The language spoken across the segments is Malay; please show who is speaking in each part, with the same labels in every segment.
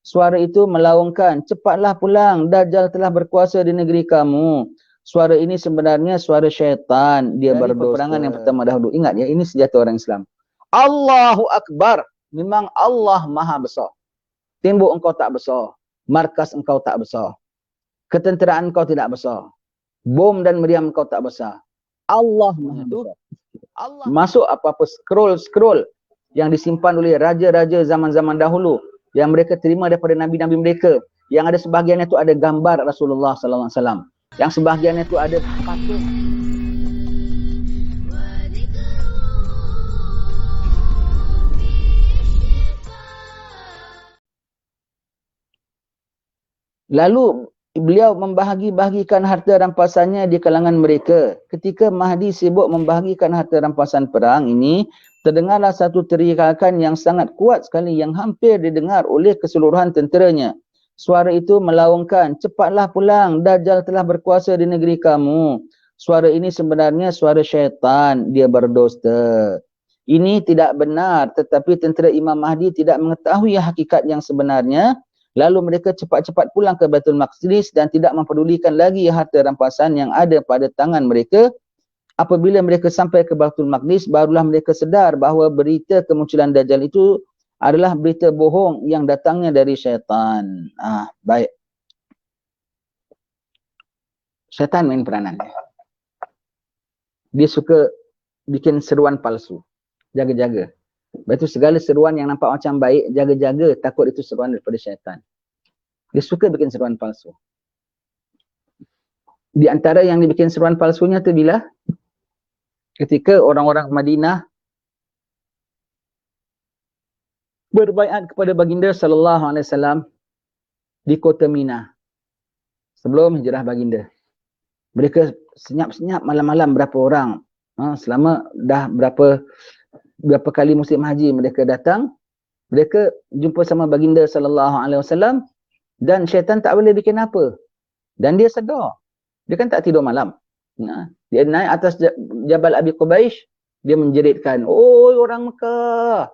Speaker 1: Suara itu melaungkan, cepatlah pulang, Dajjal telah berkuasa di negeri kamu. Suara ini sebenarnya suara syaitan, dia dari berdosa. Peperangan yang pertama dahulu. Ingat ya, ini senjata orang Islam. Allahu Akbar. Memang Allah Maha Besar. Tembok engkau tak besar. Markas engkau tak besar. Ketenteraan engkau tidak besar. Bom dan meriam engkau tak besar. Allah Maha Besar. Allah. Masuk apa-apa scroll yang disimpan oleh raja-raja zaman-zaman dahulu yang mereka terima daripada nabi-nabi mereka, yang ada sebahagiannya itu ada gambar Rasulullah sallallahu alaihi wasallam, yang sebahagiannya itu ada patung. Lalu beliau membahagi-bahagikan harta rampasannya di kalangan mereka. Ketika Mahdi sibuk membahagikan harta rampasan perang ini, terdengarlah satu teriakan yang sangat kuat sekali yang hampir didengar oleh keseluruhan tenteranya. Suara itu melaungkan, cepatlah pulang, Dajjal telah berkuasa di negeri kamu. Suara ini sebenarnya suara syaitan, dia berdusta. Ini tidak benar, tetapi tentera Imam Mahdi tidak mengetahui hakikat yang sebenarnya. Lalu mereka cepat-cepat pulang ke Baitul Maqdis dan tidak mempedulikan lagi harta rampasan yang ada pada tangan mereka. Apabila mereka sampai ke Baitul Maqdis, barulah mereka sedar bahawa berita kemunculan Dajjal itu adalah berita bohong yang datangnya dari syaitan. Baik. Syaitan main peranan. Dia suka bikin seruan palsu. Jaga-jaga. Lepas itu segala seruan yang nampak macam baik, jaga-jaga, takut itu seruan daripada syaitan. Dia suka bikin seruan palsu. Di antara yang dibikin seruan palsunya tu bila? Ketika orang-orang Madinah berbaiat kepada baginda sallallahu alaihi wasallam di kota Mina sebelum hijrah baginda. Mereka senyap-senyap malam-malam berapa orang. Selama dah berapa kali musim haji mereka datang, mereka jumpa sama baginda sallallahu alaihi wasallam dan syaitan tak boleh bikin apa. Dan dia sedar. Dia kan tak tidur malam. Dia naik atas Jabal Abi Qubaish, dia menjeritkan, "Oi orang Mekah,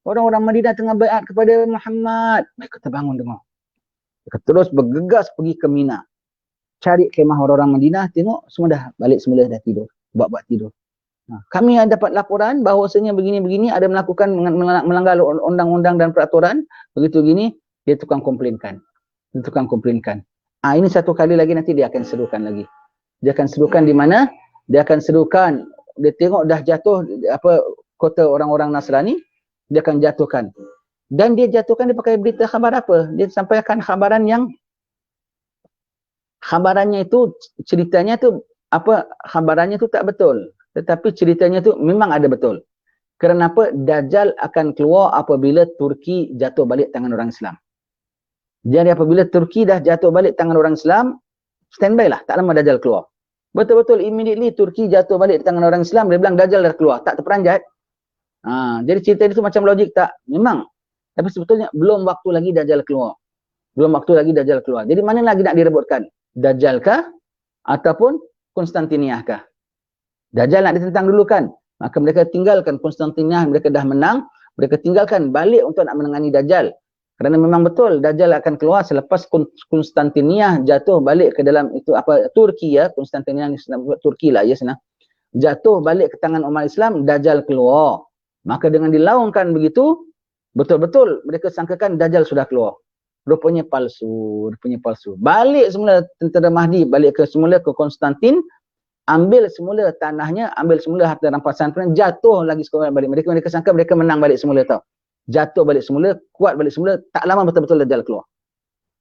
Speaker 1: orang-orang Madinah tengah baiat kepada Muhammad." Mereka terbangun dengar. Mereka terus bergegas pergi ke Mina. Cari kemah orang-orang Madinah, tengok semua dah balik semula, dah tidur. Buat-buat tidur. Kami ada dapat laporan bahawasanya begini-begini ada melakukan melanggar undang-undang dan peraturan, begitu gini, dia tukang komplainkan. Ini satu kali lagi nanti dia akan serukan lagi. Dia akan serukan di mana? Dia akan serukan, dia tengok dah jatuh kota orang-orang Nasrani, dia akan jatuhkan. Dan dia jatuhkan dia pakai berita khabar apa? Dia sampaikan khabarannya itu, ceritanya tu khabarannya tu tak betul. Tetapi ceritanya tu memang ada betul. Kenapa? Dajjal akan keluar apabila Turki jatuh balik tangan orang Islam. Jadi apabila Turki dah jatuh balik tangan orang Islam, standby lah, tak lama Dajjal keluar. Betul-betul immediately Turki jatuh balik tangan orang Islam, dia bilang Dajjal dah keluar, tak terperanjat. Jadi cerita itu macam logik tak? Memang. Tapi sebetulnya belum waktu lagi Dajjal keluar. Jadi mana lagi nak direbutkan? Dajjal kah? Ataupun Konstantiniah kah? Dajjal nak ditentang dulu kan? Maka mereka tinggalkan Konstantiniah, mereka dah menang, mereka tinggalkan balik untuk nak menangani Dajjal. Kerana memang betul Dajjal akan keluar selepas Konstantiniah jatuh balik ke dalam itu Turki ya, Konstantiniah Turki lah ya senang. Jatuh balik ke tangan umat Islam, Dajjal keluar. Maka dengan dilaungkan begitu, betul-betul mereka sangkakan Dajjal sudah keluar. Rupanya palsu. Balik semula tentera Mahdi, balik semula ke Konstantin, ambil semula tanahnya, ambil semula harta rampasan, jatuh lagi sekali balik. Mereka sangka mereka menang balik semula tau. Jatuh balik semula, kuat balik semula, tak lama betul-betul Dajjal keluar.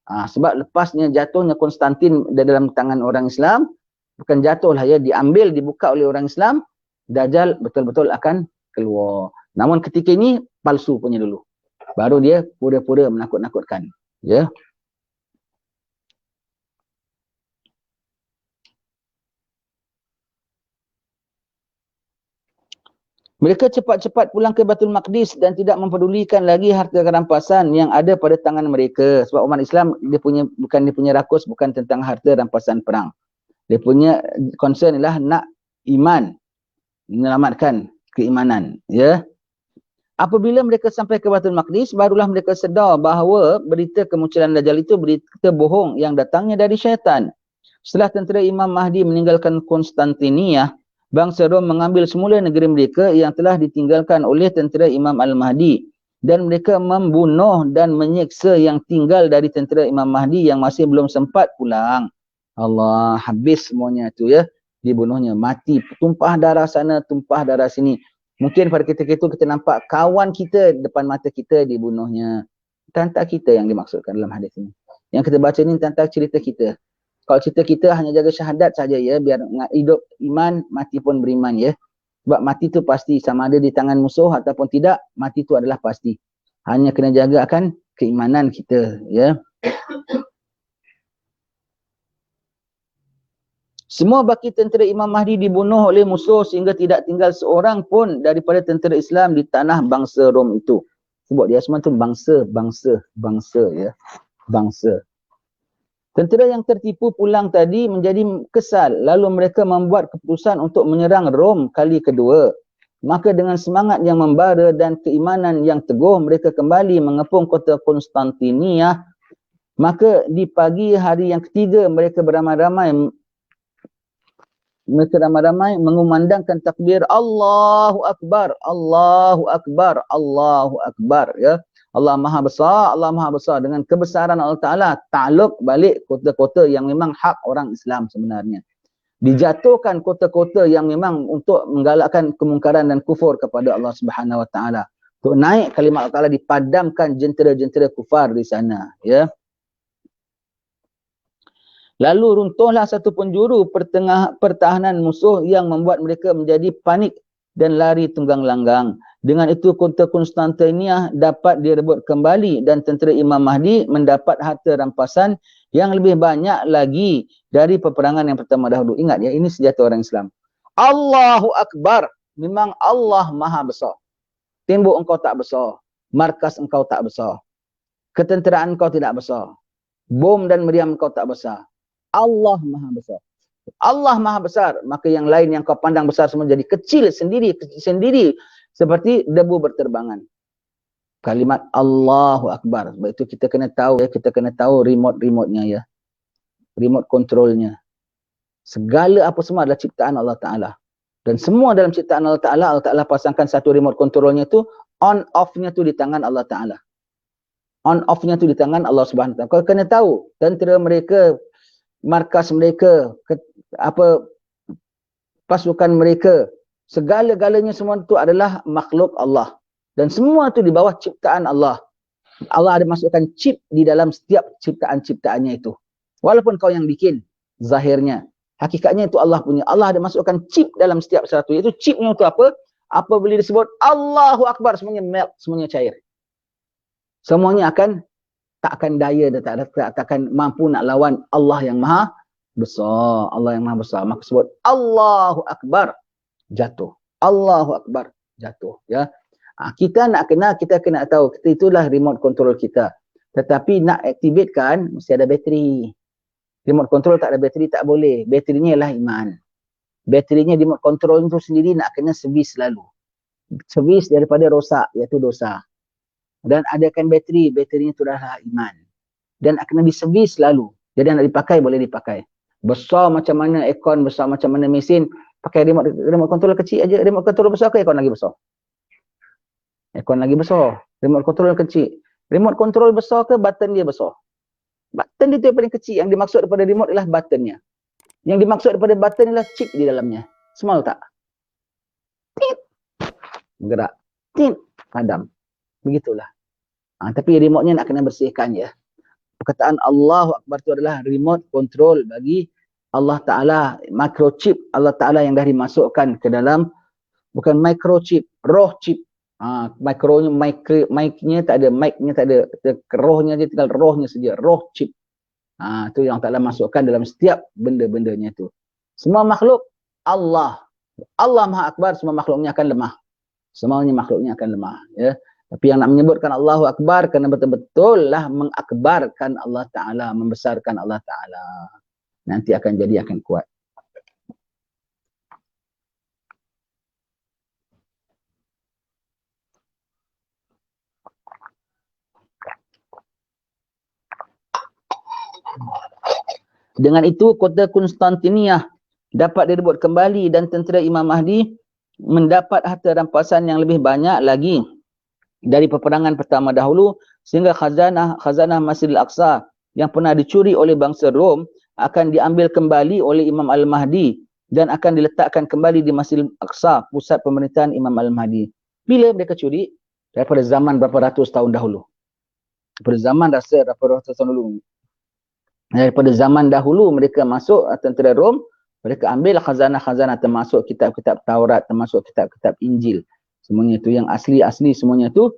Speaker 1: Sebab lepasnya jatuhnya Konstantin dalam tangan orang Islam, bukan jatuhlah ya, diambil, dibuka oleh orang Islam, Dajjal betul-betul akan keluar. Namun ketika ini palsu punya dulu. Baru dia pura-pura menakut-nakutkan. Ya. Mereka cepat-cepat pulang ke Baitul Maqdis dan tidak mempedulikan lagi harta rampasan yang ada pada tangan mereka. Sebab umat Islam dia punya rakus bukan tentang harta rampasan perang. Dia punya concern ialah nak iman, menyelamatkan keimanan, ya. Apabila mereka sampai ke Baitul Maqdis, barulah mereka sedar bahawa berita kemunculan Dajjal itu berita bohong yang datangnya dari syaitan. Setelah tentera Imam Mahdi meninggalkan Konstantinia, bangsa Rom mengambil semula negeri mereka yang telah ditinggalkan oleh tentera Imam Al-Mahdi. Dan mereka membunuh dan menyeksa yang tinggal dari tentera Imam Mahdi yang masih belum sempat pulang. Allah, habis semuanya itu ya. Dibunuhnya, mati, tumpah darah sana, tumpah darah sini. Mungkin pada ketika itu kita nampak kawan kita depan mata kita dibunuhnya. Tentang kita yang dimaksudkan dalam hadis ini. Yang kita baca ini tentang cerita kita. Kalau cerita kita hanya jaga syahadat saja ya, biar hidup iman, mati pun beriman ya. Sebab mati itu pasti, sama ada di tangan musuh ataupun tidak, mati itu adalah pasti. Hanya kena jaga akan keimanan kita ya. Semua baki tentera Imam Mahdi dibunuh oleh musuh sehingga tidak tinggal seorang pun daripada tentera Islam di tanah bangsa Rom itu. Sebab dia semua itu bangsa ya. Bangsa. Tentera yang tertipu pulang tadi menjadi kesal. Lalu mereka membuat keputusan untuk menyerang Rom kali kedua. Maka dengan semangat yang membara dan keimanan yang teguh, mereka kembali mengepung kota Konstantinia. Maka di pagi hari yang ketiga mereka beramai-ramai mengumandangkan takbir Allahu Akbar, Allahu Akbar, Allahu Akbar ya. Allah Maha Besar dengan kebesaran Allah Ta'ala takluk balik kota-kota yang memang hak orang Islam sebenarnya. Dijatuhkan kota-kota yang memang untuk menggalakkan kemungkaran dan kufur kepada Allah Subhanahu Wa Ta'ala. Untuk naik kalimat Allah Ta'ala, dipadamkan jentera-jentera kufar di sana ya. Lalu runtuhlah satu penjuru pertahanan musuh yang membuat mereka menjadi panik dan lari tunggang langgang. Dengan itu kota Konstantinia dapat direbut kembali dan tentera Imam Mahdi mendapat harta rampasan yang lebih banyak lagi dari peperangan yang pertama dahulu. Ingat ya, ini senjata orang Islam. Allahu Akbar. Memang Allah Maha Besar. Tembok engkau tak besar. Markas engkau tak besar. Ketenteraan engkau tidak besar. Bom dan meriam engkau tak besar. Allah Maha Besar. Allah Maha Besar, maka yang lain yang kau pandang besar semua jadi kecil sendiri seperti debu berterbangan. Kalimat Allahu Akbar. Sebab itu kita kena tahu ya, kita kena tahu remote-nya ya. Remote controlnya. Segala apa semua adalah ciptaan Allah Ta'ala. Dan semua dalam ciptaan Allah Ta'ala pasangkan satu remote controlnya tu, on off-nya tu di tangan Allah Ta'ala. On off-nya tu di tangan Allah Subhanahu Wa Ta'ala. Kau kena tahu, tentera mereka, markas mereka, pasukan mereka, segala-galanya semua itu adalah makhluk Allah. Dan semua itu di bawah ciptaan Allah. Allah ada masukkan chip di dalam setiap ciptaan-ciptaannya itu. Walaupun kau yang bikin, zahirnya. Hakikatnya itu Allah punya. Allah ada masukkan chip dalam setiap satu. Itu chipnya itu apa? Apabila disebut Allahu Akbar, semuanya melt, semuanya cair. Semuanya tak akan daya dan tak akan mampu nak lawan Allah yang Maha Besar. Allah yang Maha Besar. Maka sebut Allahu Akbar, jatuh. Allahu Akbar, jatuh. Ya. Kita nak kenal, kita kena tahu. Kita itulah remote control kita. Tetapi nak aktifkan, mesti ada bateri. Remote control tak ada bateri, tak boleh. Baterinya ialah iman. Baterinya remote control itu sendiri nak kena servis selalu. Servis daripada rosak, iaitu dosa. Dan adakan bateri, baterinya itu adalah iman. Dan akan diservis selalu. Jadi nak dipakai, boleh dipakai. Besar macam mana aircon, besar macam mana mesin, pakai remote control kecil aja. Remote control besar ke aircon lagi besar? Aircon lagi besar. Remote control kecil. Remote control besar ke button dia besar? Button dia tu yang paling kecil. Yang dimaksud daripada remote ialah buttonnya. Yang dimaksud daripada button ialah chip di dalamnya. Small tak? Tip. Gerak. Tip. Padam. Begitulah. Tapi remote-nya nak kena bersihkan ya. Perkataan Allahu Akbar itu adalah remote control bagi Allah Ta'ala. Microchip Allah Ta'ala yang dah dimasukkan ke dalam, bukan microchip, roh chip. Mikronya, mic-nya tak ada, mic-nya tak ada. Rohnya je, tinggal rohnya saja. Roh chip. Itu yang Allah masukkan dalam setiap benda-bendanya itu. Semua makhluk Allah. Allah Maha Akbar, semua makhluknya akan lemah. Semuanya makhluknya akan lemah. Ya. Tapi yang nak menyebutkan Allahu Akbar kerana betul-betul lah mengakbarkan Allah Ta'ala, membesarkan Allah Ta'ala. Nanti akan jadi, akan kuat. Dengan itu kota Konstantinia dapat direbut kembali dan tentera Imam Mahdi mendapat harta rampasan yang lebih banyak lagi dari peperangan pertama dahulu, sehingga khazanah Masjidil Aqsa yang pernah dicuri oleh bangsa Rom akan diambil kembali oleh Imam Al-Mahdi dan akan diletakkan kembali di Masjidil Aqsa, pusat pemerintahan Imam Al-Mahdi. Bila mereka curi? Daripada zaman berapa ratus tahun dahulu. Daripada zaman berapa ratus tahun dahulu. Daripada zaman dahulu mereka masuk tentera Rom, mereka ambil khazanah-khazanah termasuk kitab-kitab Taurat, termasuk kitab-kitab Injil. Semuanya itu yang asli-asli, semuanya itu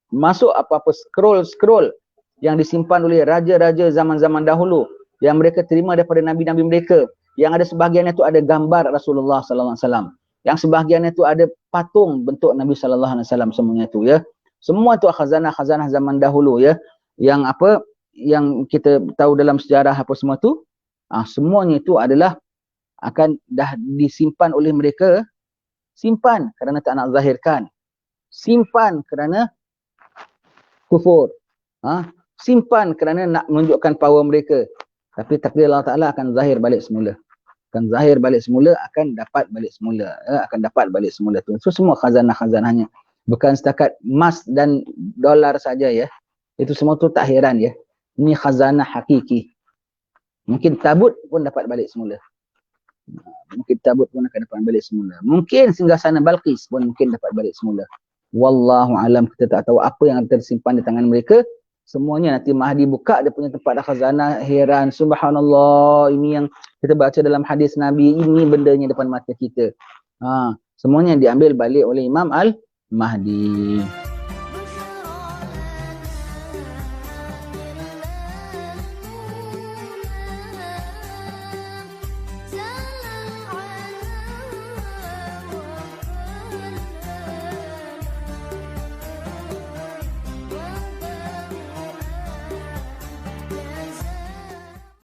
Speaker 1: masuk apa-apa scroll-scroll yang disimpan oleh raja-raja zaman-zaman dahulu yang mereka terima daripada nabi-nabi mereka. Yang ada sebahagiannya itu ada gambar Rasulullah sallallahu alaihi wasallam. Yang sebahagiannya itu ada patung bentuk Nabi sallallahu alaihi wasallam, semuanya itu ya. Semua itu khazanah-khazanah zaman dahulu ya. Yang apa yang kita tahu dalam sejarah apa semua tu, semuanya itu adalah akan dah disimpan oleh mereka. Simpan kerana tak nak zahirkan, simpan kerana kufur, simpan kerana nak menunjukkan power mereka. Tapi takdir Allah Ta'ala akan zahir balik semula, akan zahir balik semula, akan dapat balik semula, akan dapat balik semula tu. So semua khazanah-khazanahnya, bukan setakat emas dan dolar saja ya. Itu semua tu tak heran ya. Ini khazanah hakiki. Mungkin tabut pun dapat balik semula. Mungkin tabut pun akan dapat balik semula. Mungkin singgasana Balqis pun mungkin dapat balik semula. Wallahu alam, kita tak tahu apa yang tersimpan di tangan mereka. Semuanya nanti Mahdi buka dia punya tempat khazanah, heran, subhanallah, ini yang kita baca dalam hadis Nabi, ini bendanya depan mata kita. Semuanya diambil balik oleh Imam Al-Mahdi.